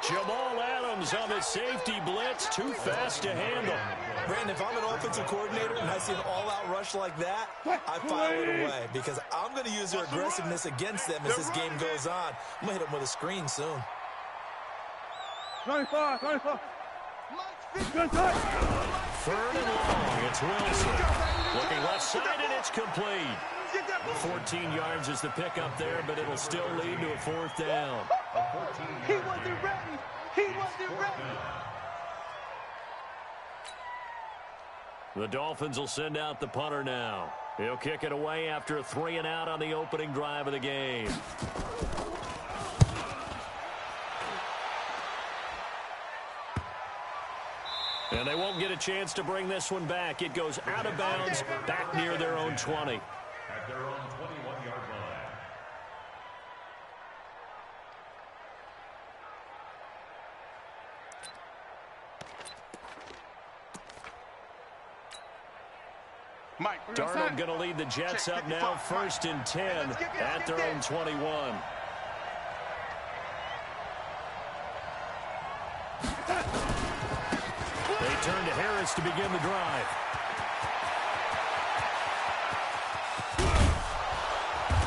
Jamal Adams on the safety blitz, too fast to handle. Brandon, if I'm an offensive coordinator and I see an all-out rush like that, I file it away because I'm going to use their aggressiveness against them as this game goes on. I'm going to hit them with a screen soon. 25. Third and long, it's Wilson. Looking left side, and it's complete. 14 yards is the pickup there, but it'll still lead to a fourth down. He wasn't ready. The Dolphins will send out the punter now. He'll kick it away after a 3-and-out on the opening drive of the game. And they won't get a chance to bring this one back. It goes out of bounds, back near their own 20. At their own 21-yard line. Darnold going to lead the Jets up now, 1st and 10 at their own 21. They turn to Harris to begin the drive.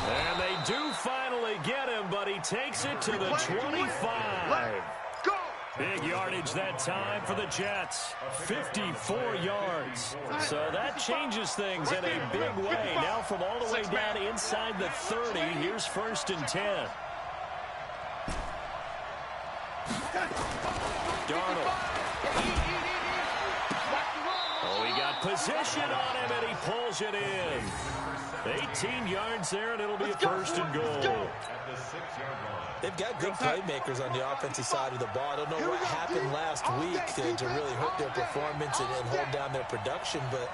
And they do finally get him, but he takes it to the 25. Big yardage that time for the Jets. 54 yards. So that changes things in a big way. Now from all the way down inside the 30, here's 1st and 10. Darnold. Oh, he got position on him, and he pulls it in. 18 yards there, and it'll be a 1st and goal. They've got good playmakers on the offensive side of the ball. I don't know what happened last week to really hurt their performance and hold down their production, but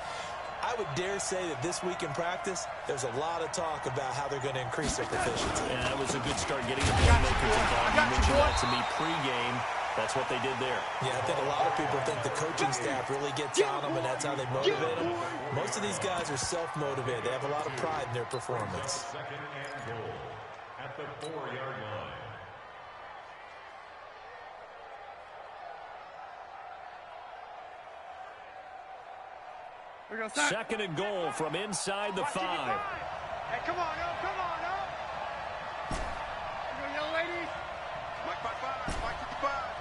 I would dare say that this week in practice, there's a lot of talk about how they're going to increase their proficiency. Yeah, that was a good start getting the playmakers involved. You mentioned that to me pregame. That's what they did there. Yeah, I think a lot of people think the coaching staff really gets on them, and that's how they motivate them. Most of these guys are self-motivated. They have a lot of pride in their performance. 2nd and goal at the 4-yard line. Second and goal from inside the 5. Hey, come on up. Here you go, young ladies. Mike 55, Mike 55.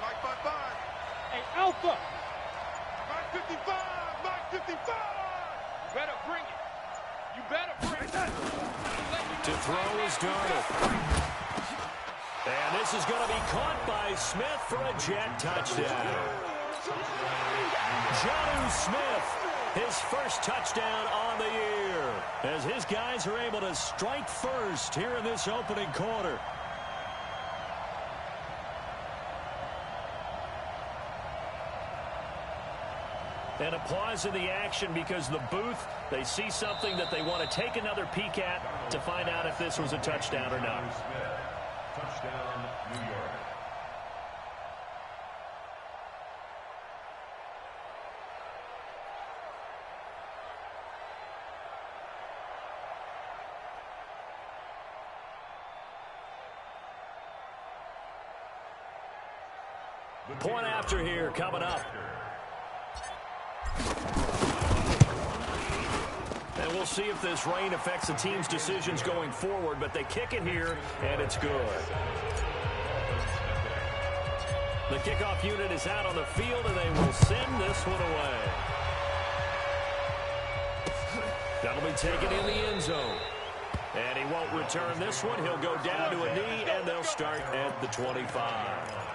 Hey, Alpha. Mike 55. You better bring it. To throw is Darnold. And this is going to be caught by Smith for a Jet touchdown. Jonnu Smith. His first touchdown on the year as his guys are able to strike first here in this opening quarter. And a pause in the action because the booth, they see something that they want to take another peek at to find out if this was a touchdown or not. Touchdown, New York. Point after here coming up. And we'll see if this rain affects the team's decisions going forward, but they kick it here, and it's good. The kickoff unit is out on the field, and they will send this one away. That'll be taken in the end zone. And he won't return this one. He'll go down to a knee, and they'll start at the 25.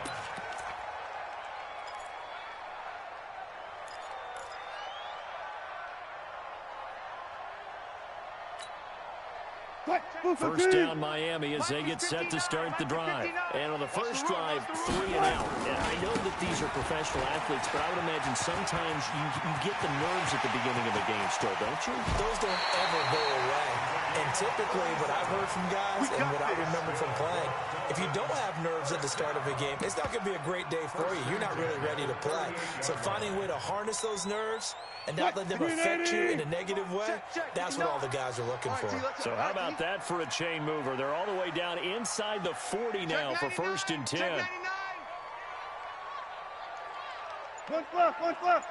First down Miami as they get set to start the drive. And on the first drive, 3 and out. And I know that these are professional athletes, but I would imagine sometimes you get the nerves at the beginning of a game still, don't you? Those don't ever go away. And typically what I've heard from guys and what I remember from playing, if you don't have nerves at the start of a game, it's not going to be a great day for you. You're not really ready to play. So finding a way to harness those nerves and not let them affect you in a negative way, that's what all the guys are looking for. So how about that for a chain mover? They're all the way down inside the 40 now for 1st and 10. One left, one left.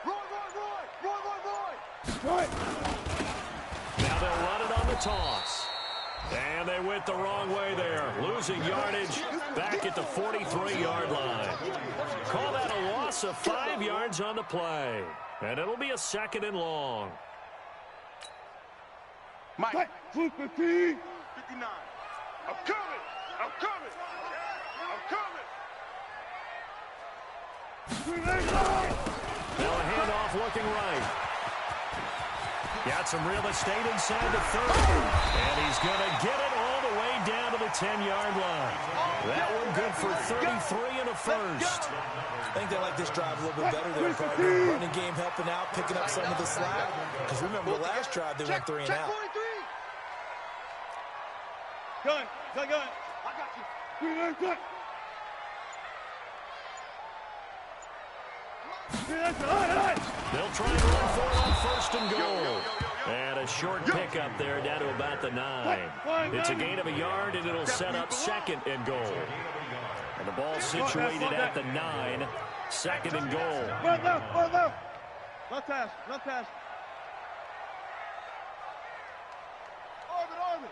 Roy, Roy, Roy, Roy, Roy, Roy. Roy. Now they'll run it on the toss. And they went the wrong way there. Losing yardage back at the 43-yard line. Call that a loss of 5 yards on the play. And it'll be a 2nd and long. Mike. 59. I'm coming. I'm coming. I'm coming. Now a handoff looking right. Got some real estate inside the 30. And he's going to get it all the way down to the 10-yard line. That one good for 33 and a first. I think they like this drive a little bit better there, partner. Running game helping out, picking up some of the slack. Because remember, the last drive, they went 3 and out. Gun. I got you. They'll try and run for it on 1st and goal. And a short pickup there down to about the 9. It's a gain of a yard, and it'll set up 2nd and goal. And the ball situated at the 9. 2nd and goal. Run left. Left pass. Orbit.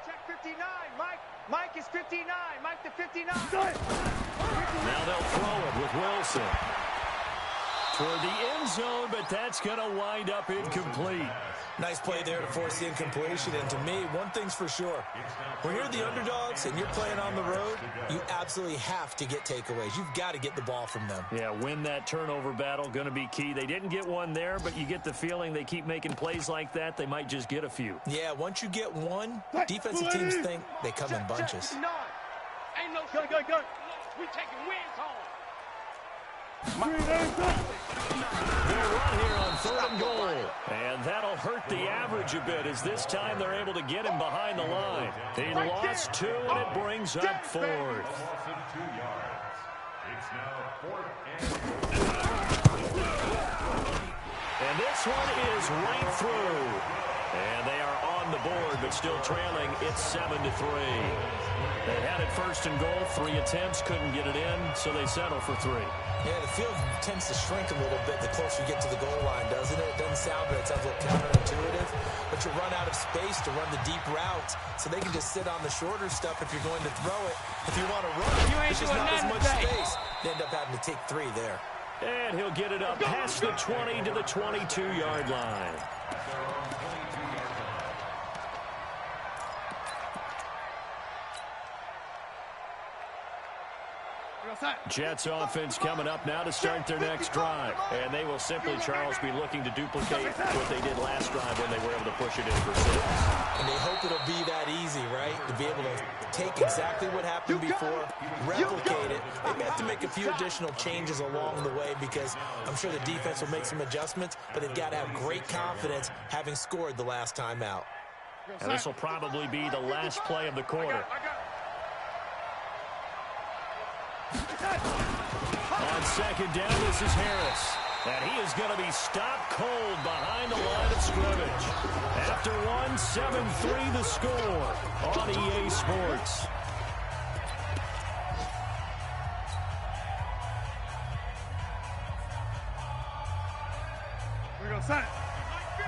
Check 59, Mike. Mike is 59. Mike to 59. Now they'll throw it with Wilson. Toward the end zone, but that's going to wind up incomplete. Nice play there to force the incompletion. And to me, one thing's for sure. When you're the underdogs and you're playing on the road, you absolutely have to get takeaways. You've got to get the ball from them. Yeah, win that turnover battle, going to be key. They didn't get one there, but you get the feeling they keep making plays like that, they might just get a few. Yeah, once you get one, defensive teams think they come in bunches. Ain't no gun. We taking wins home. They'll run here on 3rd and goal. And that'll hurt the average a bit as this time they're able to get him behind the line. He lost 2, and it brings up 4th. Loss of 2 yards. It's now 4th And this one is right through. And they are on the board, but still trailing. It's 7-3. They had it 1st and goal. 3 attempts, couldn't get it in, so they settle for 3. Yeah, the field tends to shrink a little bit the closer you get to the goal line, doesn't it? It doesn't sound good. It sounds a little counterintuitive. But you run out of space to run the deep routes, so they can just sit on the shorter stuff if you're going to throw it. If you want to run it, there's just not as much space. They end up having to take 3 there. And he'll get it up past the 20 to the 22-yard line. Jets offense coming up now to start their next drive. And they will simply, Charles, be looking to duplicate what they did last drive when they were able to push it in for 6. And they hope it'll be that easy, right? To be able to take exactly what happened before, replicate it. They may have to make a few additional changes along the way because I'm sure the defense will make some adjustments, but they've got to have great confidence having scored the last time out. And this will probably be the last play of the quarter. On 2nd down, this is Harris. And he is going to be stopped cold behind the line of scrimmage. After 1, 7-3 the score on EA Sports. We're going to sign it. 50.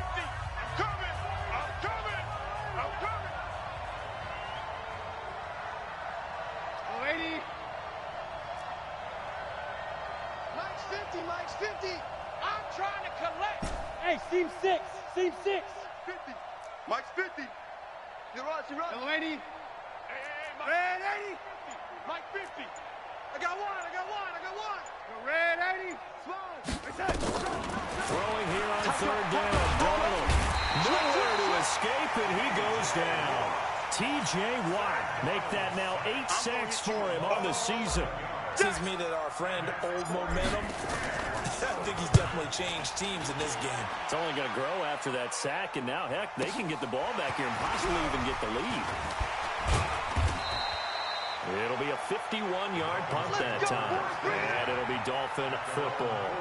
I'm coming. Oh, 80. Mike's 50. I'm trying to collect. Hey, seam 6. 50. Mike's 50. You rush. Hello, 80. Hey, Red 80. Mike 50. I got one. Red 80. Small. Throwing here on 3rd down. Darnold nowhere to escape, and he goes down. T.J. Watt make that now 8 sacks for him on the season. Seems to me that our friend, Old Momentum, I think he's definitely changed teams in this game. It's only going to grow after that sack, and now, heck, they can get the ball back here and possibly even get the lead. It'll be a 51-yard punt that time, and it'll be Dolphin football.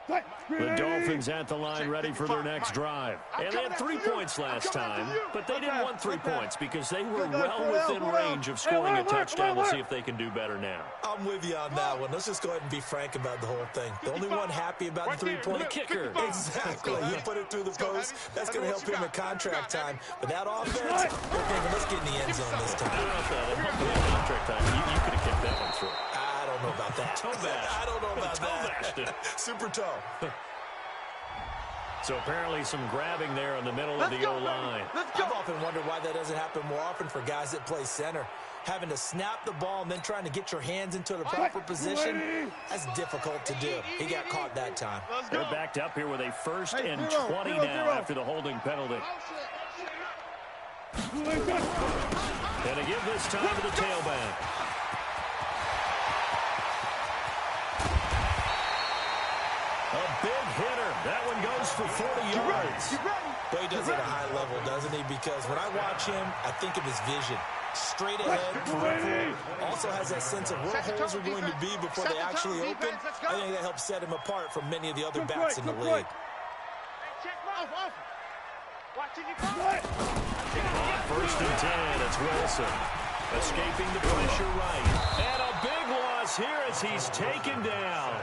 The Dolphins at the line ready for their next drive. And they had 3 points last time, but they didn't want 3 points because they were well within range of scoring a touchdown. We'll see if they can do better now. I'm with you on that one. Let's just go ahead and be frank about the whole thing. The only one happy about the 3-point the kicker. Exactly. You put it through the post. That's going to help him in contract time. But that offense, they're thinking, let's get in the end zone this time. Contract time. You could have kicked that one through. I don't know about that. Toe bash. I don't know about that. Super toe. So apparently some grabbing there in the middle of the O-line. I've often wondered why that doesn't happen more often for guys that play center. Having to snap the ball and then trying to get your hands into the proper position, that's difficult to do. He got caught that time. They're backed up here with a 1st and 20 now after the holding penalty. And a give this time to the tailback. A big hitter. That one goes for 40 yards. But he does it at a high level, doesn't he? Because when I watch him, I think of his vision. Straight ahead, peripheral. Also has that sense of where holes are going to be before they actually open. I think that helps set him apart from many of the other backs in the league. First and 10, it's Wilson. Escaping the pressure right. And a big loss here as he's taken down.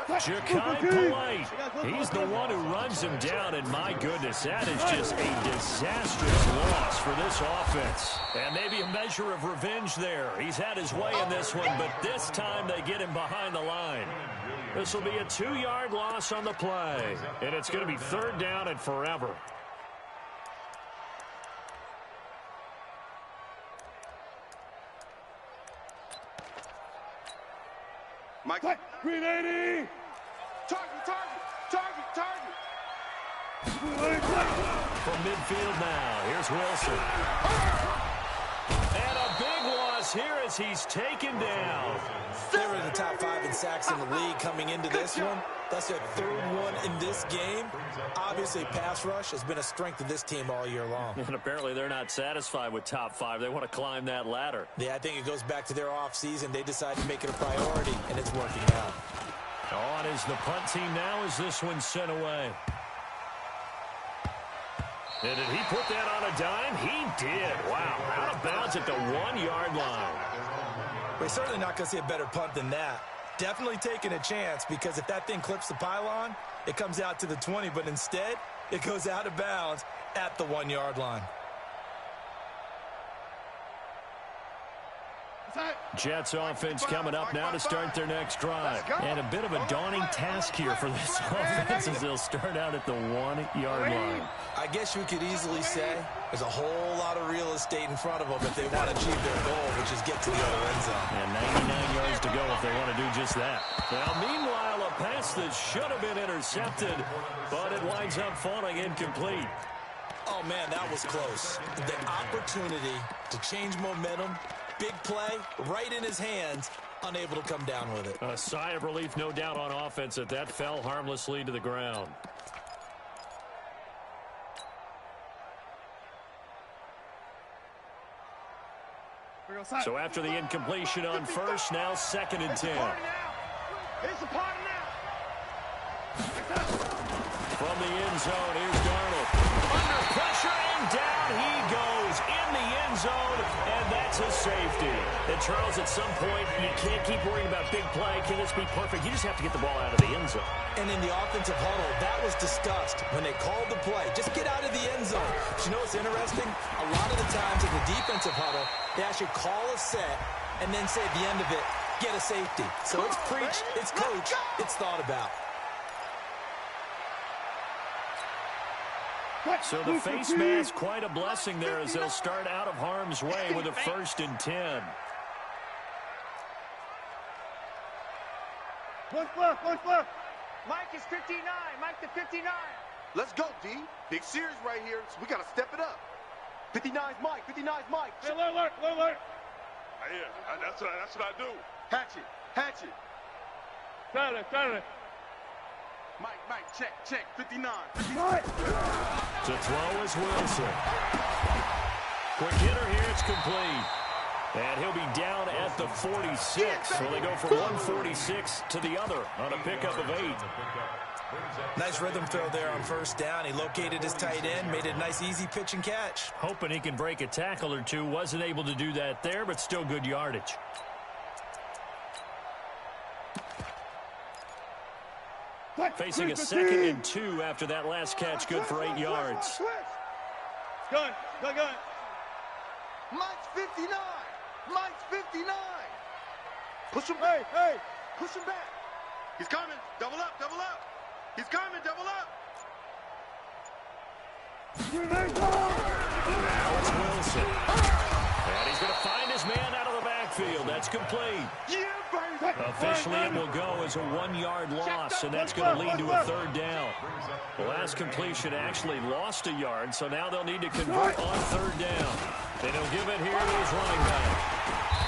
Ja'Kai Polite. He's the one who runs him down, and my goodness, that is just a disastrous loss for this offense. And maybe a measure of revenge there. He's had his way in this one, but this time they get him behind the line. This will be a 2-yard loss on the play, and it's going to be 3rd down and forever. Mike. 380. Target. From midfield now, here's Wilson. And a big loss here as he's taken down. They were in the top 5 in sacks in the league coming into this one. That's their 3rd one in this game. Obviously, pass rush has been a strength of this team all year long. And apparently they're not satisfied with top 5. They want to climb that ladder. Yeah, I think it goes back to their offseason. They decided to make it a priority, and it's working out. On is the punt team now as this one's sent away. And did he put that on a dime? He did. Wow. Out of bounds at the 1-yard line. We're certainly not going to see a better punt than that. Definitely taking a chance because if that thing clips the pylon, it comes out to the 20, but instead, it goes out of bounds at the 1-yard line. Jets offense coming up now to start their next drive. And a bit of a daunting task here for this offense as they'll start out at the 1-yard line. I guess you could easily say there's a whole lot of real estate in front of them if they want to achieve their goal, which is get to the other end zone. And 99 yards to go if they want to do just that. Now, meanwhile, a pass that should have been intercepted, but it winds up falling incomplete. Oh, man, that was close. The opportunity to change momentum, big play, right in his hands, unable to come down with it. A sigh of relief, no doubt, on offense that fell harmlessly to the ground. So after the incompletion on first, now 2nd and 10. It's a party now. From the end zone, here's Darnold. Under pressure, and down he goes in the end zone, and that's a safety. And Charles, at some point, you can't keep worrying about big play. Can this be perfect? You just have to get the ball out of the end zone. And in the offensive huddle, that was discussed when they called the play. Just get out of the end zone. But you know what's interesting? A lot of the times in the defensive huddle, they actually call a set and then say at the end of it, get a safety. So it's preached, it's coached, it's thought about. So the face mask, quite a blessing there as they'll start out of harm's way with a 1st and 10. One flip. Mike is 59. Mike to 59. Let's go, D. Big series right here, so we got to step it up. 59's Mike. 59's Mike. Hey, alert. Yeah, that's what I do. Hatch it. Turn. Mike, check. 59. To throw is Wilson. Quick hitter here, it's complete. And he'll be down at the 46. So they go from 146 to the other on a pickup of 8. Nice rhythm throw there on first down. He located his tight end, made it a nice, easy pitch and catch. Hoping he can break a tackle or two. Wasn't able to do that there, but still good yardage. Facing a 2nd and 2 after that last catch. Good for 8 yards. Good. Mike's 59. Mike's 59. Push him. Hey. Push him back. He's coming. Double up. He's coming. Double up. Now it's Wilson. And he's going to find his man out of the backfield. That's complete. Officially, it will go as a 1-yard loss, and that's going to lead to a 3rd down. The last completion actually lost a yard, so now they'll need to convert on 3rd down. And he'll give it here to his running back.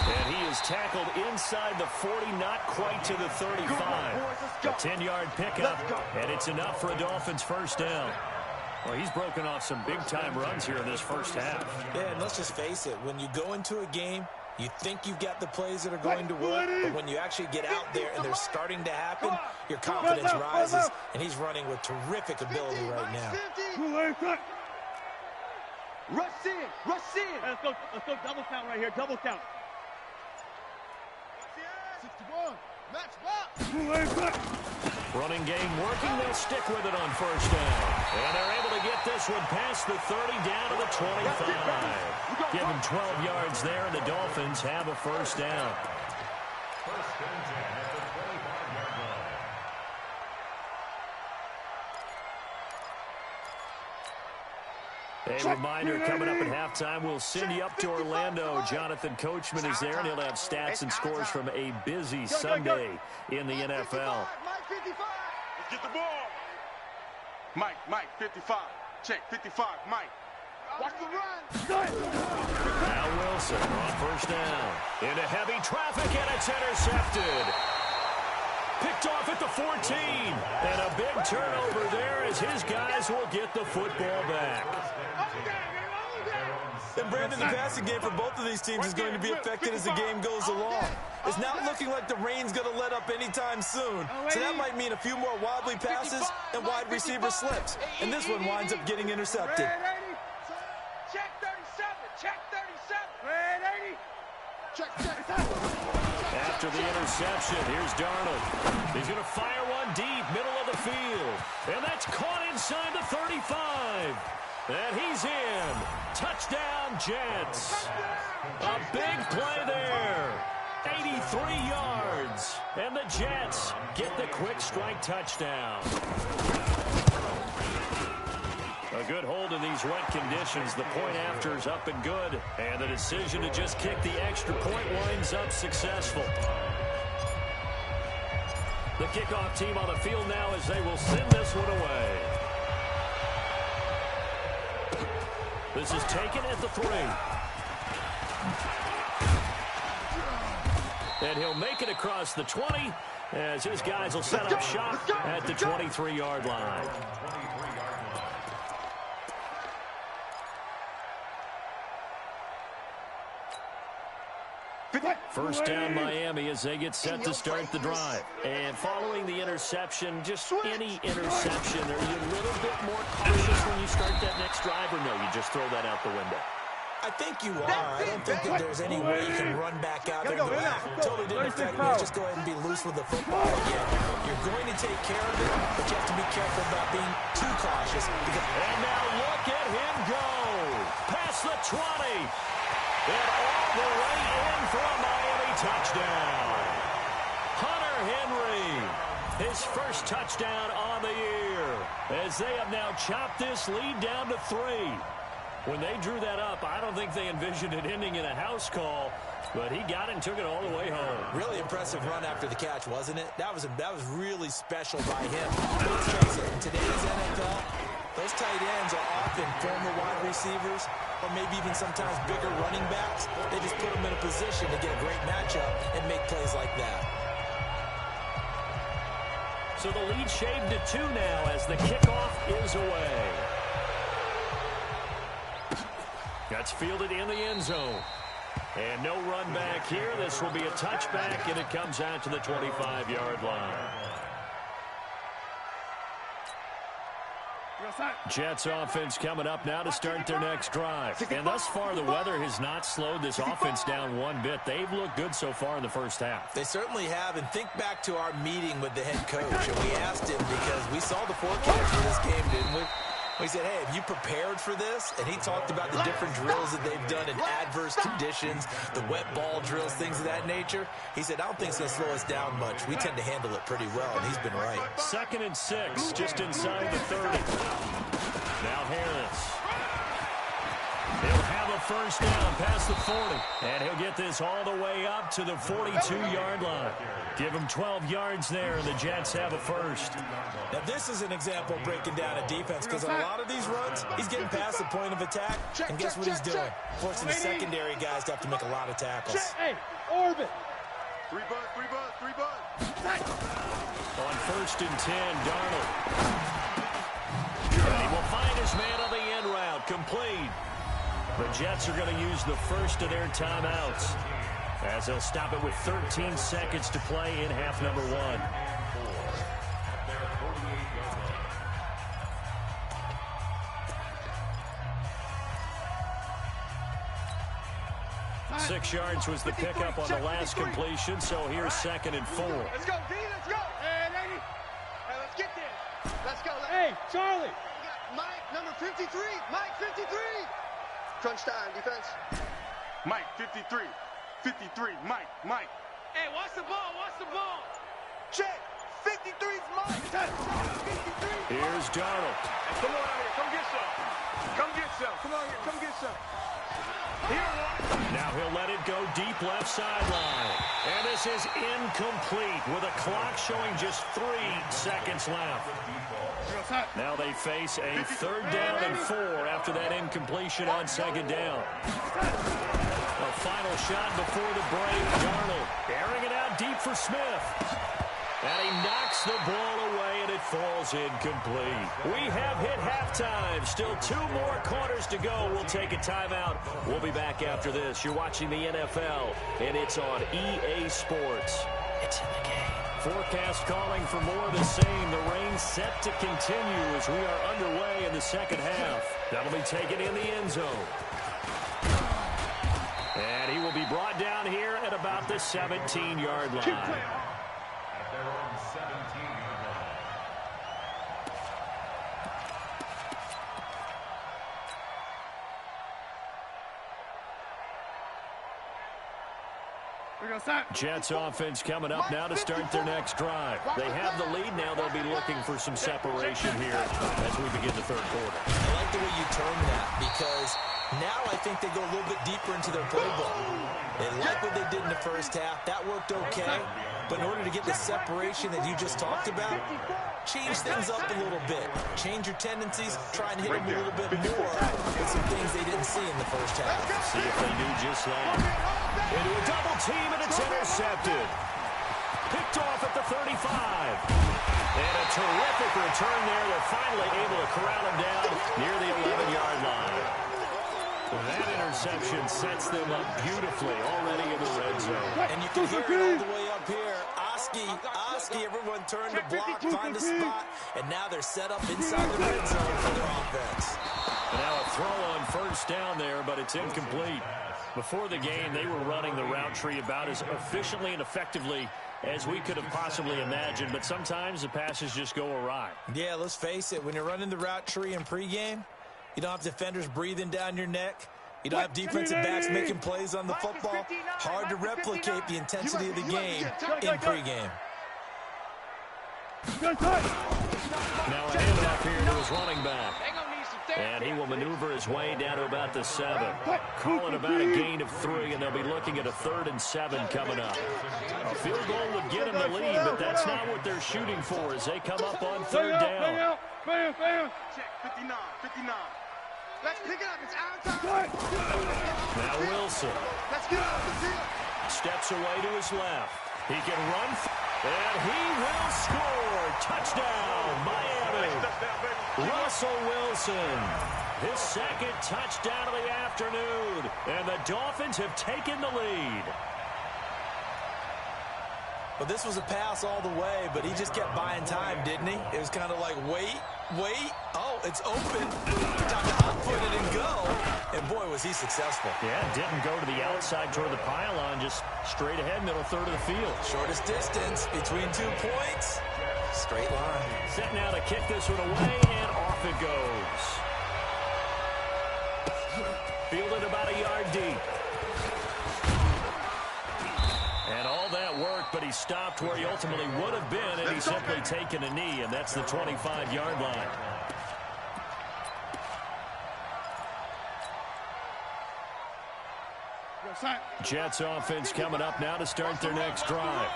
And he is tackled inside the 40, not quite to the 35. A 10-yard pickup, and it's enough for a Dolphins 1st down. Well, he's broken off some big-time runs here in this first half. Yeah, and let's just face it. When you go into a game, you think you've got the plays that are going to work, but when you actually get out there and they're starting to happen, your confidence rises, and he's running with terrific ability right now. Rush in. Let's go double count right here. Double count. 61. Match box. Running game working. They'll stick with it on 1st down. And they're able to get this one past the 30 down to the 25. Give them 12 yards there, and the Dolphins have a 1st down. First and 10 at the 25-yard line. A reminder coming up at halftime, we'll send you up to Orlando. Jonathan Coachman is there, and he'll have stats and scores from a busy Sunday in the NFL. Mike 55. Let's get the ball. Mike 55. Check 55. Mike. Watch the run. Now Wilson on 1st down. Into heavy traffic, and it's intercepted. Picked off at the 14. And a big turnover there as his guys will get the football back. And Brandon, the passing game for both of these teams is going to be affected as the game goes along. It's not looking like the rain's going to let up anytime soon. So that might mean a few more wobbly passes and wide receiver slips. And this one winds up getting intercepted. Check 37. Check 37. Red 80. Check 37. After the interception, here's Darnold. He's going to fire one deep, middle of the field. And that's caught inside the 35. And he's in. Touchdown, Jets. A big play there. 83 yards. And the Jets get the quick strike touchdown. A good hold in these wet conditions. The point after is up and good. And the decision to just kick the extra point winds up successful. The kickoff team on the field now as they will send this one away. This is taken at the 3. And he'll make it across the 20 as his guys will set up shop at the 23-yard line. First down Miami as they get set to start the drive. And following the interception, just any interception, are you a little bit more cautious when you start that next drive, or no, you just throw that out the window? I think you are. I don't think that there's any way you can run back out there and go, totally didn't affect me. Just go ahead and be loose with the football again. You're going to take care of it, but you have to be careful about being too cautious. And now look at him go. Past the 20. And all the way in for a Miami touchdown. Hunter Henry, his first touchdown on the year, as they have now chopped this lead down to 3. When they drew that up, I don't think they envisioned it ending in a house call, but he got it and took it all the way home. Really impressive run after the catch, wasn't it? That was really special by him. Let's face it, in today's NFL, those tight ends are often former wide receivers or maybe even sometimes bigger running backs. They just put them in a position to get a great matchup and make plays like that. So the lead shaved to 2 now as the kickoff is away. That's fielded in the end zone. And no run back here. This will be a touchback, and it comes out to the 25-yard line. Jets offense coming up now to start their next drive. And thus far, the weather has not slowed this offense down one bit. They've looked good so far in the first half. They certainly have. And think back to our meeting with the head coach. And we asked him, because we saw the forecast for this game, didn't we? We said, hey, have you prepared for this? And he talked about the different drills that they've done in adverse conditions, the wet ball drills, things of that nature. He said, I don't think it's going to slow us down much. We tend to handle it pretty well, and he's been right. 2nd and 6, just inside the 30. Now Harris. He'll have a first down past the 40. And he'll get this all the way up to the 42-yard line. Give him 12 yards there, and the Jets have a first. Now, this is an example of breaking down a defense, because on a lot of these runs, he's getting past the point of attack, and guess what he's doing? Forcing the secondary guys to have to make a lot of tackles. Hey, orbit. 3 buzz. On 1st and 10, Darnold. And he will find his man on the end route, complete. The Jets are going to use the first of their timeouts, as they'll stop it with 13 seconds to play in half number 1. 6 yards was the pickup on the last completion, so here's 2nd and 4. Let's go, D, let's go. Hey, lady. Hey, let's get this. Let's go. Hey, Charlie. Mike, number 53. Mike, 53. Crunch time, defense. Mike, 53. 53. Mike. Hey, watch the ball. Check. 53's Mike. 53. Here's Darnold. Come on out here. Come get some. Come on here. Come get some. Now he'll let it go deep left sideline. And this is incomplete with a clock showing just 3 seconds left. Now they face a 3rd down and 4 after that incompletion on 2nd down. A final shot before the break. Darnold airing it out deep for Smith. And he knocks the ball away, and it falls incomplete. We have hit halftime. Still 2 more quarters to go. We'll take a timeout. We'll be back after this. You're watching the NFL, and it's on EA Sports. It's in the game. Forecast calling for more of the same. The rain set to continue as we are underway in the second half. That'll be taken in the end zone. And he will be brought down here at about the 17-yard line. Jets offense coming up now to start their next drive. They have the lead now. They'll be looking for some separation here as we begin the 3rd quarter. I like the way you term that, because now I think they go a little bit deeper into their playbook. They like what they did in the first half. That worked okay. But in order to get the separation that you just talked about, change things up a little bit. Change your tendencies. Try and hit them a little bit more with some things they didn't see in the first half. See if they do just that. Into a double team, and it's intercepted. Picked off at the 35. And a terrific return there. They're finally able to corral him down near the 11-yard line. That interception sets them up beautifully already in the red zone. And you can hear it all the way up here. Oski, everyone turned to block, find a spot, and now they're set up inside the red zone for their offense. And now a throw on 1st down there, but it's incomplete. Before the game, they were running the route tree about as efficiently and effectively as we could have possibly imagined, but sometimes the passes just go awry. Yeah, let's face it, when you're running the route tree in pregame, you don't have defenders breathing down your neck. You don't have defensive backs making plays on the football. Hard to replicate the intensity of the game in pregame. Now a handoff here to his running back. And he will maneuver his way down to about the 7. Calling about a gain of 3, and they'll be looking at a 3rd and 7 coming up. A field goal would get them the lead, but that's not what they're shooting for as they come up on 3rd down. Check, 59. Let's pick it up. It's outside. Now Wilson. Let's get out of the field. Steps away to his left. He can run, and he will score. Touchdown, Miami. Russell Wilson, his second touchdown of the afternoon, and the Dolphins have taken the lead. Well, this was a pass all the way, but he just kept buying time, didn't he? It was kind of like, wait. Oh, it's open. Time to outfoot it and go. And, boy, was he successful. Yeah, didn't go to the outside toward the pylon, just straight ahead, middle third of the field. Shortest distance between 2 points. Straight line. Set now to kick this one away, and off it goes. Fielded about a yard deep. And all that work, but he stopped where he ultimately would have been, and he's simply taken a knee, and that's the 25-yard line. Jets offense coming up now to start their next drive.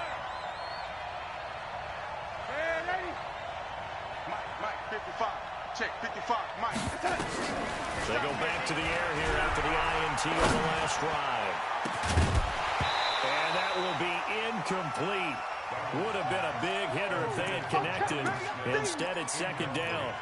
Mike, 55. Check, 55. Mike. They go back to the air here after the INT on the last drive. And that will be incomplete. Would have been a big hitter if they had connected. Instead, it's second down.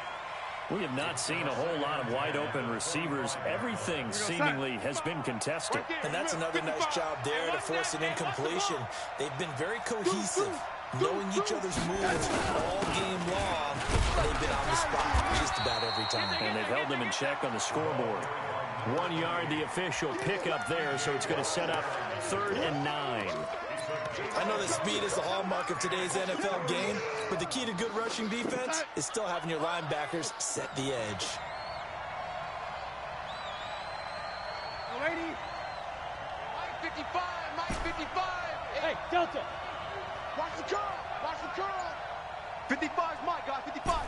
We have not seen a whole lot of wide-open receivers. Everything seemingly has been contested. And that's another nice job there to force an incompletion. They've been very cohesive, knowing each other's moves all game long. They've been on the spot just about every time. And they've held them in check on the scoreboard. 1 yard, the official pickup there, so it's going to set up 3rd and 9. I know that speed is the hallmark of today's NFL game, but the key to good rushing defense is still having your linebackers set the edge. Mike 55, Mike 55. Hey, Delta. Watch the curl, watch the curl. 55's Mike, guys, 55.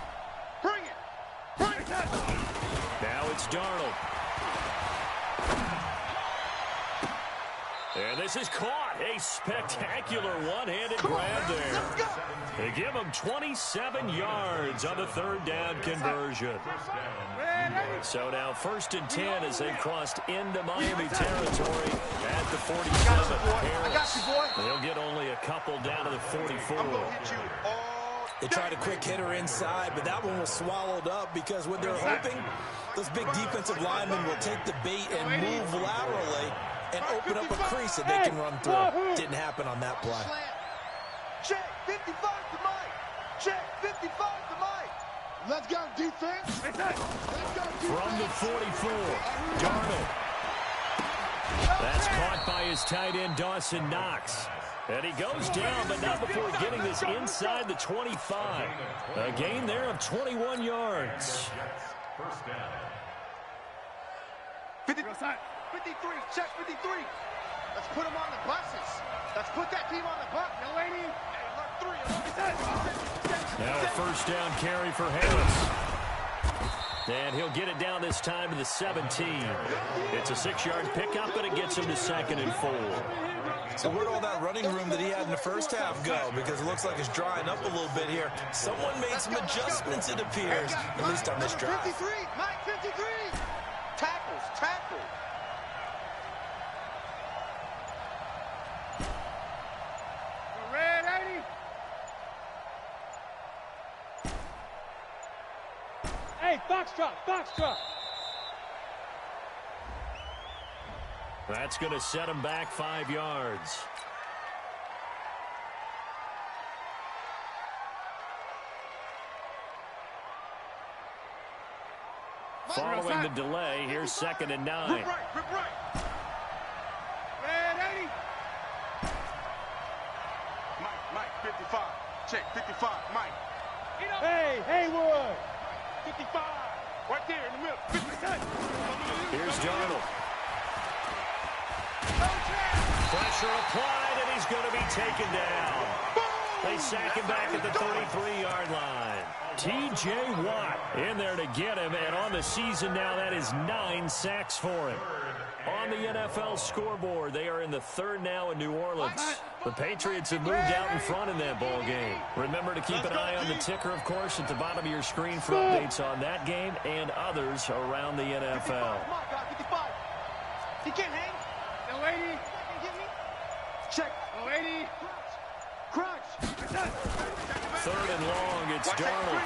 Bring it. Bring it. Now it's Darnold. And this is caught. A spectacular one-handed grab there. They give him 27 yards on the 3rd down conversion. So now 1st and 10 as they've crossed into Miami territory at the 47. I got you, boy. They'll get only a couple down to the 44. They tried a quick hitter inside, but that one was swallowed up because what they're hoping, those big defensive linemen will take the bait and move laterally and open up a crease that they can run through. Didn't happen on that play. Check, 55 to Mike. Check, 55 to Mike. Let's go, defense. Let's go, defense. From the 44, Darnold. That's caught by his tight end, Dawson Knox. And he goes down, but not before getting this inside the 25. A gain there of 21 yards. 53, check 53. Let's put them on the buses. Let's put that team on the bus. No waiting. Now a 1st down carry for Harris. And he'll get it down this time to the 17. It's a 6-yard pickup, but it gets him to 2nd and 4. So where'd all that running room that he had in the first half go? Because it looks like it's drying up a little bit here. Someone made some adjustments, it appears, at least on this drive. 53, Mike 53. Tackles. Red 80. Hey, Foxtrot. That's going to set him back 5 yards. Following the delay, here's 2nd and 9. Rip right. Red 80. Mike 55. Check 55, Mike. Hey, Haywood. 55. Right there in the middle. 56. Here's Darnold. Pressure applied, and he's going to be taken down. They sack him back at the 33-yard line. T.J. Watt in there to get him, and on the season now, that is 9 sacks for him. On the NFL scoreboard, they are in the 3rd now in New Orleans. The Patriots have moved out in front in that ball game. Remember to keep an eye on the ticker, of course, at the bottom of your screen for updates on that game and others around the NFL. He can't hang. No 80. Check. No 80. Third and long, it's Darnold.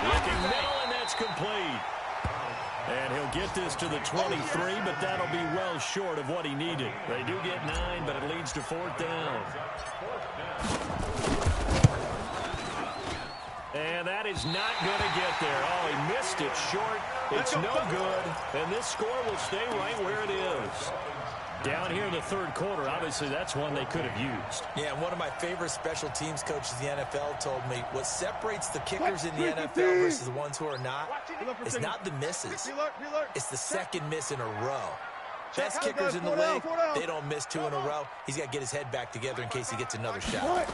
Looking middle, and that's complete. And he'll get this to the 23, but that'll be well short of what he needed. They do get 9, but it leads to 4th down. And that is not going to get there. Oh, he missed it short. It's no good. And this score will stay right where it is. Down here in the third quarter, obviously that's one they could have used. Yeah, one of my favorite special teams coaches in the NFL told me what separates the kickers in the NFL versus the ones who are not is not the misses. It's the second miss in a row. Best kickers in the league, they don't miss 2 in a row. He's got to get his head back together in case he gets another shot.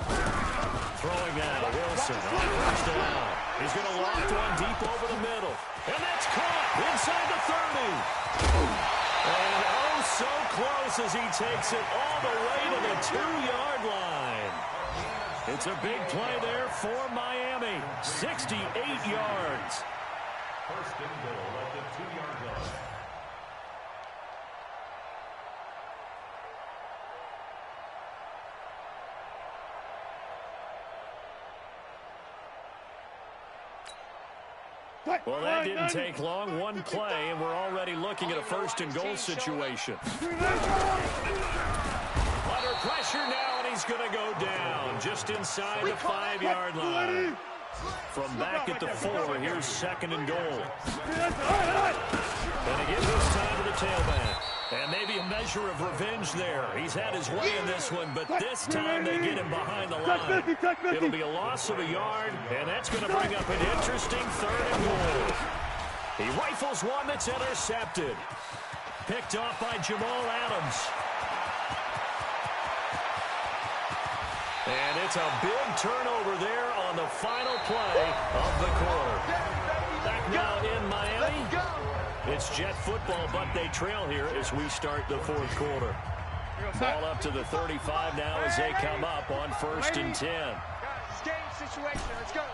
Throwing now, Wilson on first down. He's going to loft one deep over the middle. And that's caught inside the 30. And oh, so close as he takes it all the way to the 2-yard line. It's a big play there for Miami. 68 yards. First and goal at the 2-yard line. Well, that didn't take long. One play, and we're already looking at a first and goal situation. Under pressure now, and he's going to go down just inside the 5-yard line. From back at the 4, here's second and goal. And again, this time to the tailback. And maybe a measure of revenge there. He's had his way in this one, but this time they get him behind the line. It'll be a loss of a yard, and that's going to bring up an interesting third and goal. He rifles one that's intercepted. Picked off by Jamal Adams. And it's a big turnover there on the final play of the quarter. Back now in Miami. It's Jet football, but they trail here as we start the fourth quarter. Ball up to the 35 now as they come up on first and 10. Guys, game situation. Let's go.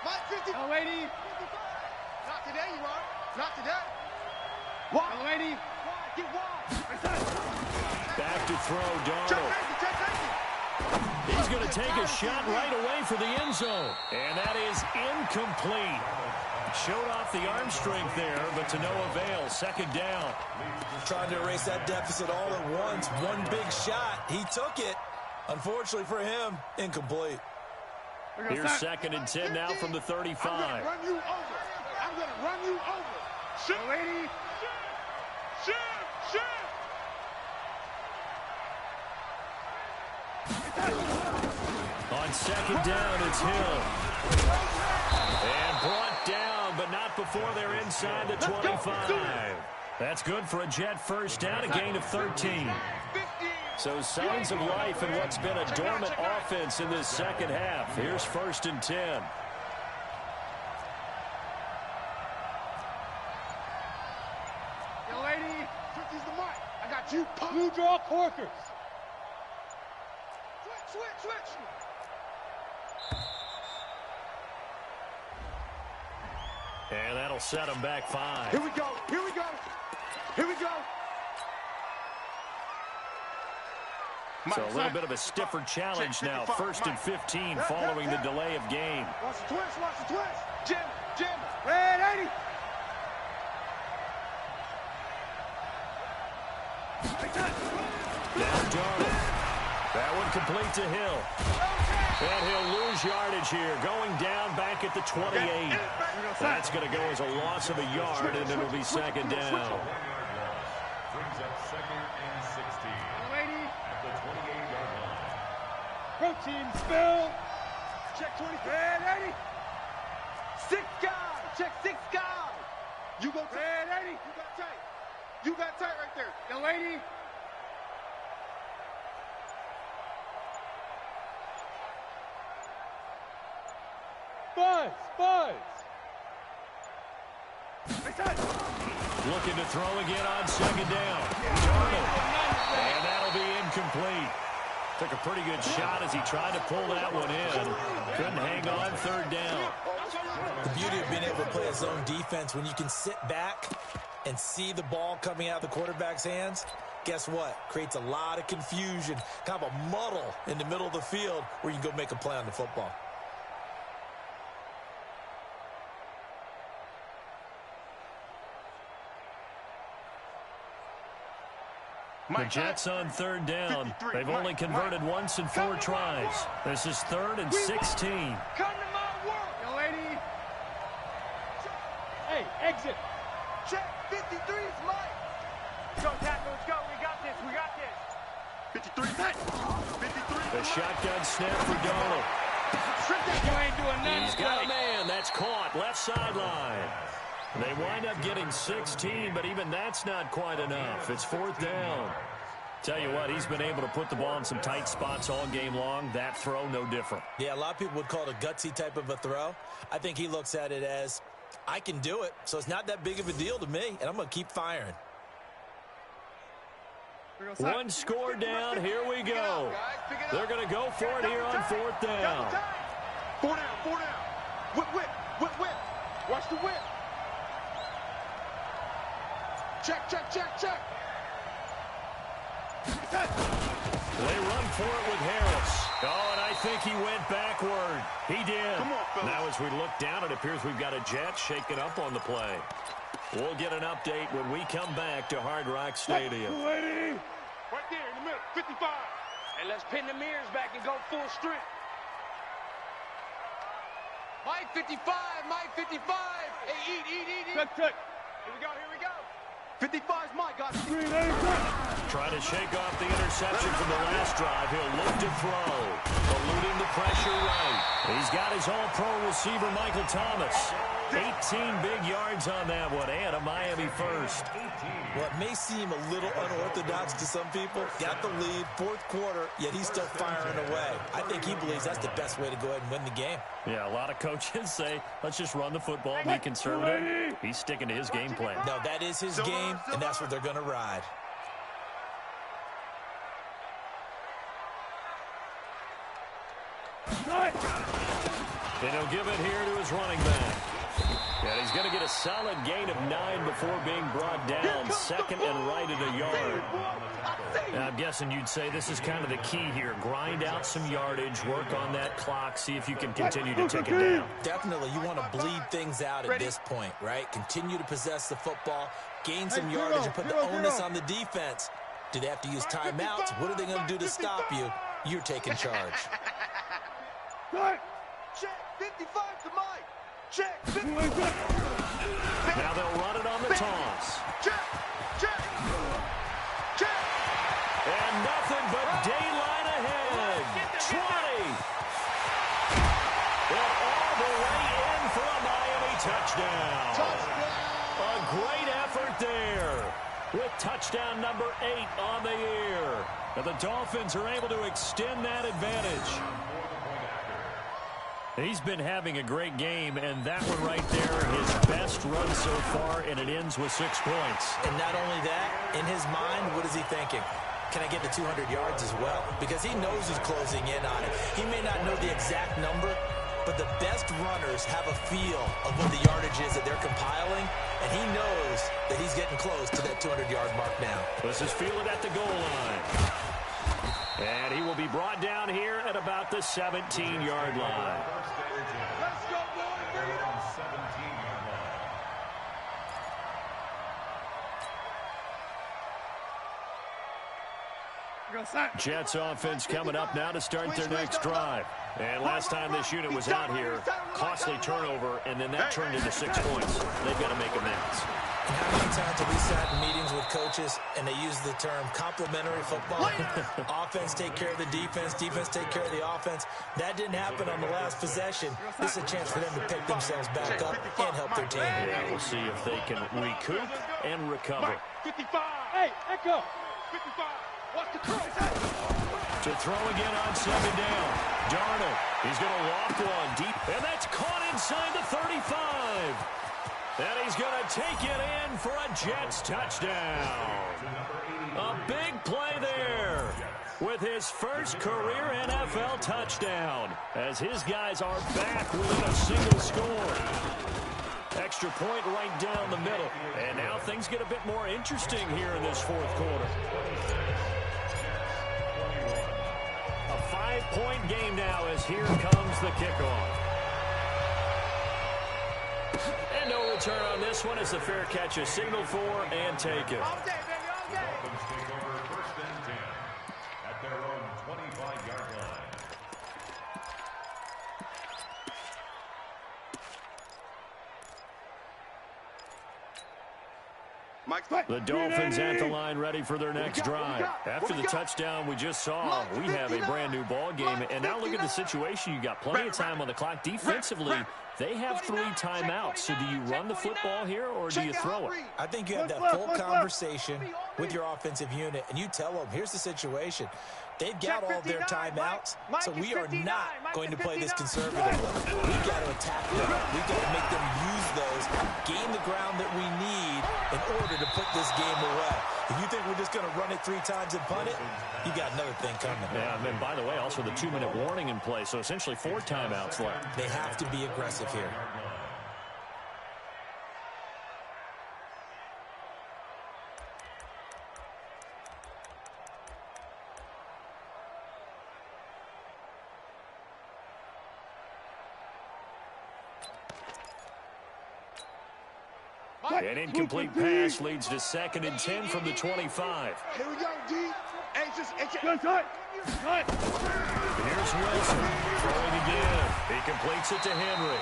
Mike 50. Oh, lady. Not today, you are. Not today. Wide. Oh, lady. Wide. Get wide. Back to throw, Darnold. He's going to take a shot right away for the end zone. And that is incomplete. Showed off the arm strength there, but to no avail. Second down. Trying to erase that deficit all at once. One big shot. He took it. Unfortunately for him, incomplete. Here's second and 10 now from the 35. I'm going to run you over. I'm going to run you over. Shoot, lady. Shoot. On second down, it's Hill. And brought down, but not before they're inside the 25. That's good for a Jet first down, a gain of 13. So signs of life in what's been a dormant offense in this second half. Here's first and 10. Yo, lady. Switch the mic. I got you. Blue draw corkers. Switch. And that'll set them back 5. Here we go. So a little bit of a stiffer challenge now. First and 15 following the delay of game. Watch the twist. Jim. Red 80. Now Darnold. That one complete to Hill. And he'll lose yardage here. Going down back at the 28. That's going to go as a loss of a yard, and it'll be second down. Brings up second and 16. Lady. At the 28-yard line. Protein spill. Check 20. Red 80. 6 guys. Check 6 guys. You go tight. Red 80. You got tight right there. Yo, lady. Buzz. Looking to throw again on second down. Darnold. And that'll be incomplete. Took a pretty good shot as he tried to pull that one in. Couldn't hang on third down. The beauty of being able to play a zone defense when you can sit back and see the ball coming out of the quarterback's hands. guess what? Creates a lot of confusion, kind of a muddle in the middle of the field where you can go make a play on the football. The Jets on third down. They've only converted once in 4 tries. This is 3rd and 16. Come to my work, young lady. Hey, exit. Check 53 is Mike. Go, tackle, let's go. We got this. We got this. 53 set. 53. The shotgun snap for Donald. You ain't doing nothing. He's got a man. That's caught. Left sideline. They wind up getting 16, but even that's not quite enough. It's 4th down. Tell you what, he's been able to put the ball in some tight spots all game long. That throw, no different. Yeah, a lot of people would call it a gutsy type of a throw. I think he looks at it as, I can do it, so it's not that big of a deal to me, and I'm going to keep firing. One score down. Here we go. They're going to go for it here on 4th down. 4 down, 4 down. Whip, whip, whip, whip. Watch the whip. Check, check, check, check. They run for it with Harris. Oh, and I think he went backward. He did. Come on, fellas. Now as we look down, it appears we've got a Jet shaking up on the play. We'll get an update when we come back to Hard Rock Stadium. Right there in the middle, 55. And let's pin the mirrors back and go full strength. Mike 55, Mike 55. Hey, eat. Check. Here we go, here we go. 55's Mike, got it. Trying to shake off the interception from the last drive. He'll look to throw. Eluding the pressure right. He's got his all-pro receiver, Michael Thomas. 18 big yards on that one, and a Miami first. Well, it may seem a little unorthodox to some people. Got the lead, 4th quarter, yet he's still firing away. I think he believes that's the best way to go ahead and win the game. Yeah, a lot of coaches say, let's just run the football, be conservative. He's sticking to his game plan. No, that is his game, and that's what they're going to ride. And he'll give it here to his running back. And he's going to get a solid gain of 9 before being brought down. 2nd and right at a yard. And I'm guessing you'd say this is kind of the key here. Grind out some yardage, work on that clock, see if you can continue to take it down. Definitely, you want to bleed things out at this point, right? Continue to possess the football, gain some yardage, and put the onus on the defense. Do they have to use timeouts? What are they going to do to stop you? You're taking charge. Check 55 to Mike. Check 55. Now they'll run it on the toss. Check. And nothing but daylight ahead. 20. And all the way in for a Miami touchdown. A great effort there with touchdown number 8 on the year. And the Dolphins are able to extend that advantage. He's been having a great game, and that one right there, his best run so far, and it ends with 6 points. And not only that, in his mind, what is he thinking? Can I get to 200 yards as well? Because he knows he's closing in on it. He may not know the exact number, but the best runners have a feel of what the yardage is that they're compiling, and he knows that he's getting close to that 200-yard mark now. This is fielded at the goal line. And he will be brought down here at about the 17-yard line. Let's go, boys. Bring it on. 17-yard line. Jets offense coming up now to start their next drive. And last time this unit was out here, costly turnover, and then that turned into 6 points. They've got to make amends. And how many times have we sat in meetings with coaches and they use the term complementary football? Offense take care of the defense, defense take care of the offense. That didn't happen on the last possession. This is a chance for them to pick themselves back up and help their team. Yeah, we'll see if they can recoup and recover. 55. Hey, Echo. 55. Watch the cross. To throw again on 2nd down. Darnold, he's going to lob one deep, and that's caught inside the 35. And he's going to take it in for a Jets touchdown. A big play there with his first career NFL touchdown as his guys are back within a single score. Extra point right down the middle. And now things get a bit more interesting here in this fourth quarter. A 5-point game now as here comes the kickoff. And no return on this one as the fair catch is signaled for and taken. All day, baby, all day. Dolphins take over 1st and 10 at their own 25-yard line. The Dolphins at the line ready for their next drive. After the touchdown we just saw, we have a brand new ball game. And now look at the situation. You got plenty of time on the clock. Defensively, they have 3 timeouts. So do you run the football here or do you throw it? I think you have that full conversation with your offensive unit, and you tell them, here's the situation. They've got all their timeouts, so we are not going to play this conservatively. We've got to attack them. We've got to make them use those, gain the ground that we need in order to put this game away. If you think we're just going to run it 3 times and punt it, you got another thing coming. Yeah, and by the way, also the 2-minute warning in play, so essentially 4 timeouts left. They have to be aggressive here. An incomplete pass leads to 2nd and 10 from the 25. Here we go, D. Anxious. Good, good. Good. Here's Wilson throwing again. He completes it to Henry.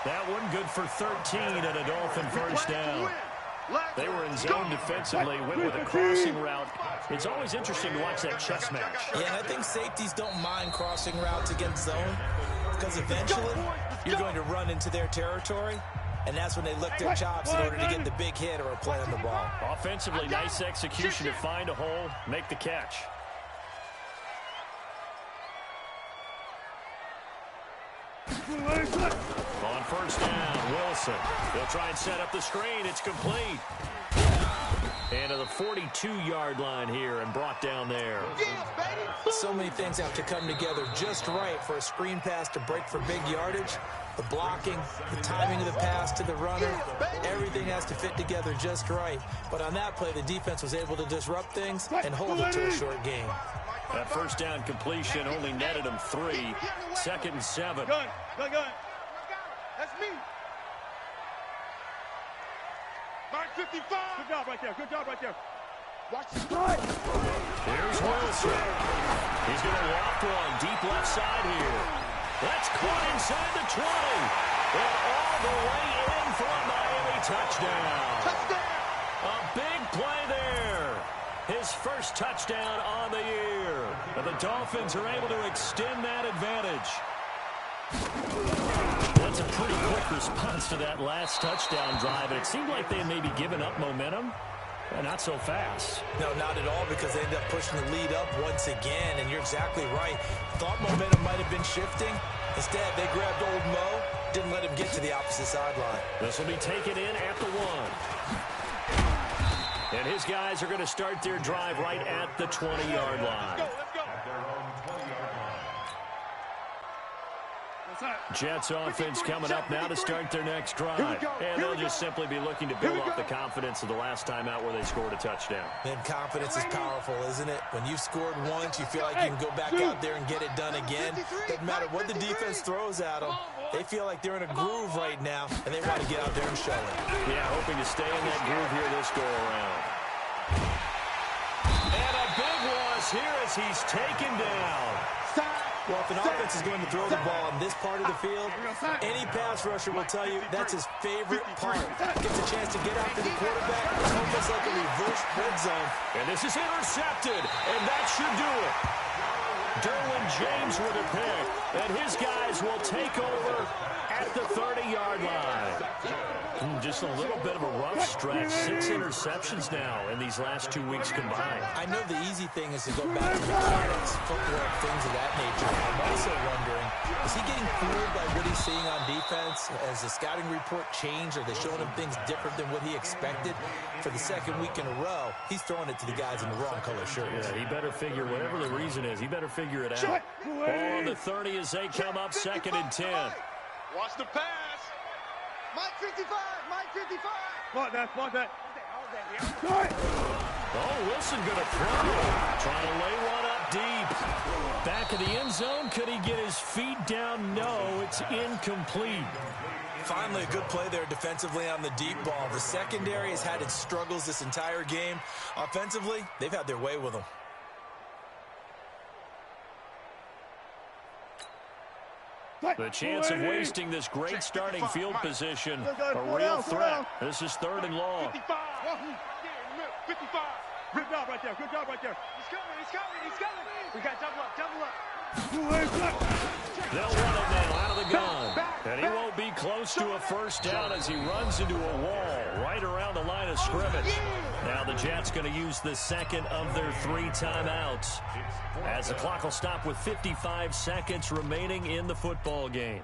That one good for 13 and a Dolphin first down. They were in zone defensively, went with a crossing route. It's always interesting to watch that chess match. Yeah, and I think safeties don't mind crossing routes against zone because eventually you're going to run into their territory. And that's when they lick their chops in order to get the big hit or a play on the ball. Offensively, nice execution to find a hole, make the catch. On first down, Wilson. They'll try and set up the screen. It's complete. And to the 42-yard line here and brought down there. So many things have to come together just right for a screen pass to break for big yardage. The blocking, the timing of the pass to the runner, everything has to fit together just right. But on that play, the defense was able to disrupt things and hold it to a short game. That first down completion only netted him 3. 2nd and 7. Good, good, good. That's me. Mark 55. Good job right there. Good job right there. Watch this. Here's Wilson. He's going to loft one deep left side here. That's caught inside the 20. And all the way in for a Miami touchdown. Touchdown. A big play there. His first touchdown on the year. And the Dolphins are able to extend that advantage. That's a pretty quick response to that last touchdown drive. And it seemed like they had maybe given up momentum. Not so fast. No, not at all, because they ended up pushing the lead up once again, and you're exactly right. Thought momentum might have been shifting. Instead, they grabbed old Mo, didn't let him get to the opposite sideline. This will be taken in at the 1. And his guys are going to start their drive right at the 20-yard line. Let's go. At their own 20-yard line. Jets offense coming up now to start their next drive. And they'll just simply be looking to build off the confidence of the last time out where they scored a touchdown. And confidence is powerful, isn't it? When you've scored once, you feel like you can go back out there and get it done again. Doesn't matter what the defense throws at them. They feel like they're in a groove right now, and they want to get out there and show it. Yeah, hoping to stay in that groove here this go-around. And a big loss here as he's taken down. Well, if an offense is going to throw the ball on this part of the field, any pass rusher will tell you that's his favorite part. Gets a chance to get after the quarterback. It's almost like a reverse red zone. And this is intercepted, and that should do it. Derwin James with a pick, and his guys will take over at the 30-yard line. Just a little bit of a rough stretch. 6 interceptions now in these last 2 weeks combined. I know the easy thing is to go back to mechanics, footwork, things of that nature. I'm also wondering, is he getting fooled by what he's seeing on defense? Has the scouting report changed? Are they showing him things different than what he expected? For the 2nd week in a row, he's throwing it to the guys in the wrong color shirts. Yeah, he better figure, whatever the reason is, he better figure it out. Ball on the 30 as they come up 2nd and 10. Watch the pass. Mike 55. Mike 55. Block that. Oh, Wilson going to throw. Trying to lay one up deep. Back of the end zone. Could he get his feet down? No, it's incomplete. Finally, a good play there defensively on the deep ball. The secondary has had its struggles this entire game. Offensively, they've had their way with them. The chance of wasting this great starting field position, a real threat. This is 3rd and long. 55. 55. Good job right there. He's coming. We got double up. They'll run it now out of the gun. And he won't be close to a first down as he runs into a wall right around the line of scrimmage. Now the Jets going to use the second of their 3 timeouts as the clock will stop with 55 seconds remaining in the football game.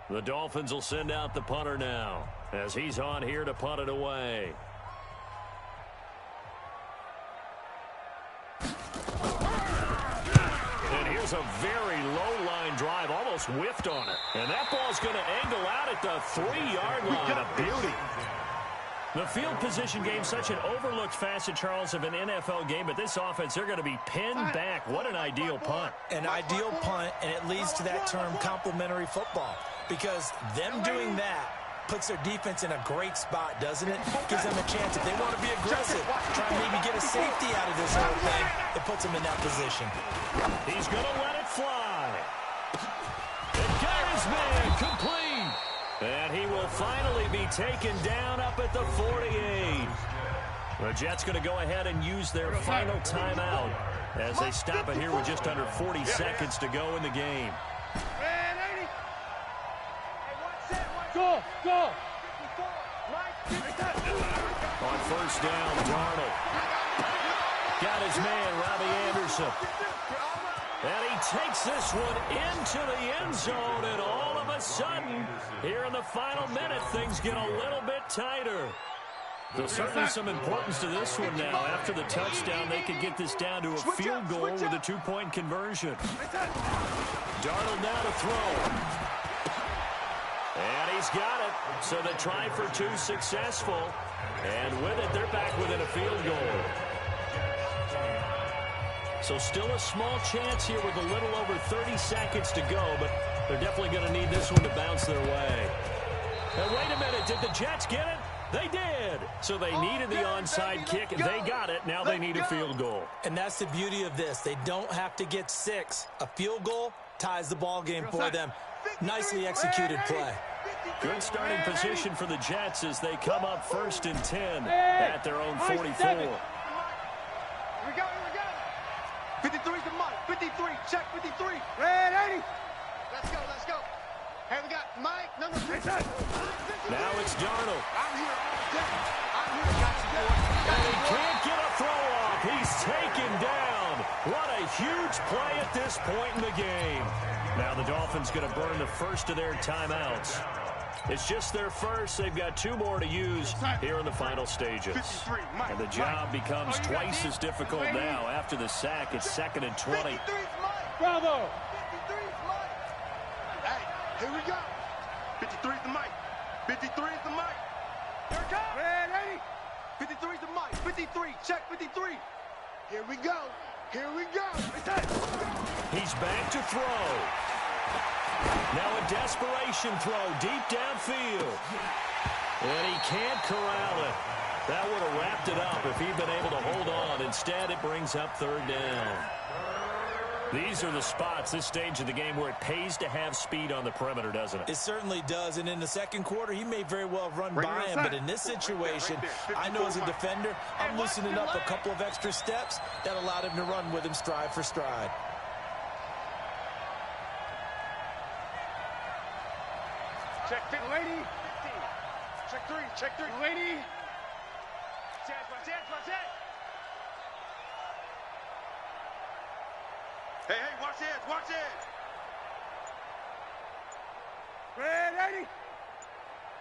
The Dolphins will send out the punter now as he's on here to punt it away. A very low-line drive, almost whiffed on it. And that ball's going to angle out at the 3-yard line. A beauty. The field position game, such an overlooked facet, Charles, of an NFL game. But this offense, they're going to be pinned back. What an ideal punt. An ideal punt, and it leads to that term complementary football. Because them doing that puts their defense in a great spot, doesn't it? Gives them a chance. If they want to be aggressive, try and maybe get a safety out of this whole thing, it puts them in that position. He's going to let it fly. And got his man complete. And he will finally be taken down up at the 48. The Jets going to go ahead and use their final timeout as they stop it here with just under 40 seconds to go in the game. Go. On first down, Darnold. Got his man, Robbie Anderson. And he takes this one into the end zone, and all of a sudden, here in the final minute, things get a little bit tighter. There's certainly some importance to this one now. After the touchdown, they could get this down to a field goal with a 2-point conversion. Darnold now to throw. And he's got it. So the try for 2 successful. And with it, they're back within a field goal. So still a small chance here with a little over 30 seconds to go, but they're definitely going to need this one to bounce their way. And wait a minute, did the Jets get it? They did. So they needed the onside kick. They got it. Now they need a field goal. And that's the beauty of this. They don't have to get 6. A field goal ties the ball game for them. Nicely executed play. Good starting position for the Jets as they come up 1st and 10 at their own 44. Here we go. 53's the Mike. 53. Check 53. Red 80. Let's go. Hey, we got Mike, number 3. Now it's Darnold. I'm here to got you, boy. And he can't get a throw off. He's taken down. What a huge play at this point in the game. Now the Dolphins going to burn the first of their timeouts. It's just their first. They've got 2 more to use here in the final stages. And the job becomes twice as difficult now after the sack. It's 2nd and 20. Bravo. 53's Mike. Hey, here we go. 53's the Mike. 53's the Mike. Here it comes. Red 80. 53's the Mike. 53. Check 53. Here we go. He's back to throw. Now a desperation throw deep downfield. And he can't corral it. That would have wrapped it up if he'd been able to hold on. Instead, it brings up 3rd down. These are the spots, this stage of the game, where it pays to have speed on the perimeter, doesn't it? It certainly does, and in the second quarter, he may very well run by him, but in this situation, I know as a defender, I'm loosening up a couple of extra steps that allowed him to run with him stride for stride. Check 50. Check 3. Lady. Watch it. Hey, watch it. Red 80.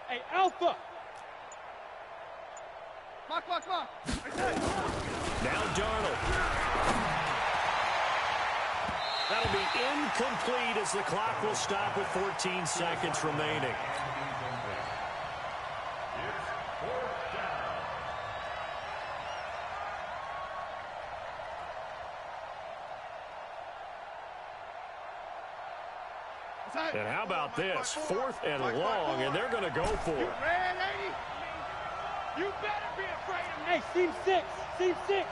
Hey, Alpha. Mark. Now Darnold. That'll be incomplete as the clock will stop with 14 seconds remaining. And how about this? 4th and long, and they're going to go for it. You better be afraid of me. Hey, seam 6. Seam 6.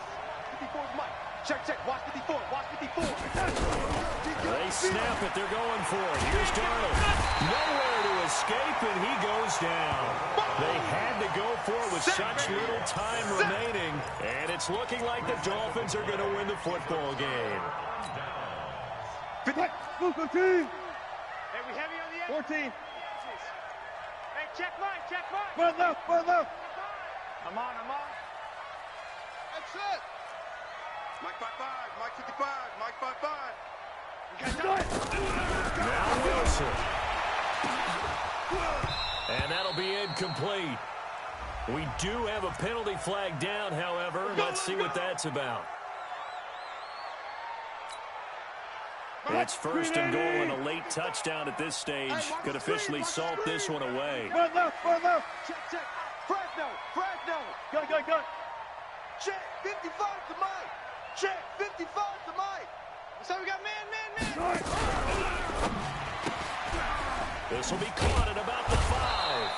54's Mike. Check, check. Watch 54. Watch 54. They snap it. They're going for it. Here's Darnold. Nowhere to escape, and he goes down. They had to go for it with such little time remaining, and it's looking like the Dolphins are going to win the football game. 50. Move, 15. Hey, we heavy on the edge. 14. Hey, check Mike. Check Mike. Front left. Front left. I'm on. That's it. Mike 55. Mike 55. Mike 55. Now Wilson. And that'll be incomplete. We do have a penalty flag down, however. Let's see what that's about. It's 1st and goal and a late touchdown at this stage. Could officially salt this one away. Front left. Front left. Check. Fresno. Go. Check. 55 to Mike. Check. 55 to Mike. So we got man. This will be caught at about the 5.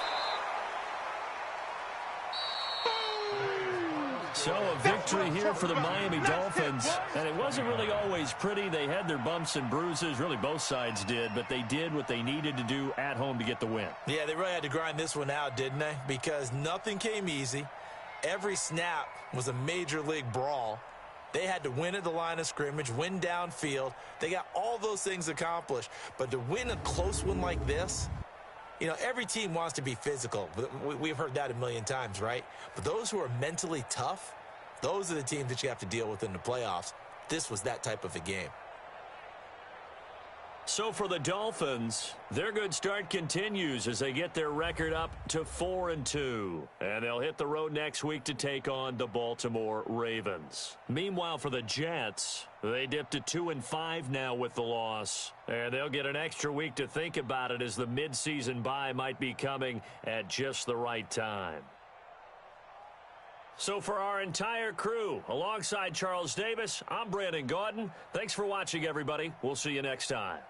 So a victory here for the Miami Dolphins. And it wasn't really always pretty. They had their bumps and bruises. Really, both sides did. But they did what they needed to do at home to get the win. Yeah, they really had to grind this one out, didn't they? Because nothing came easy. Every snap was a major league brawl. They had to win at the line of scrimmage, win downfield. They got all those things accomplished. But to win a close one like this, you know, every team wants to be physical. We've heard that a million times, right? But those who are mentally tough, those are the teams that you have to deal with in the playoffs. This was that type of a game. So for the Dolphins, their good start continues as they get their record up to 4-2. And they'll hit the road next week to take on the Baltimore Ravens. Meanwhile, for the Jets, they dipped to 2-5 now with the loss. And they'll get an extra week to think about it as the midseason bye might be coming at just the right time. So for our entire crew, alongside Charles Davis, I'm Brandon Gaudin. Thanks for watching, everybody. We'll see you next time.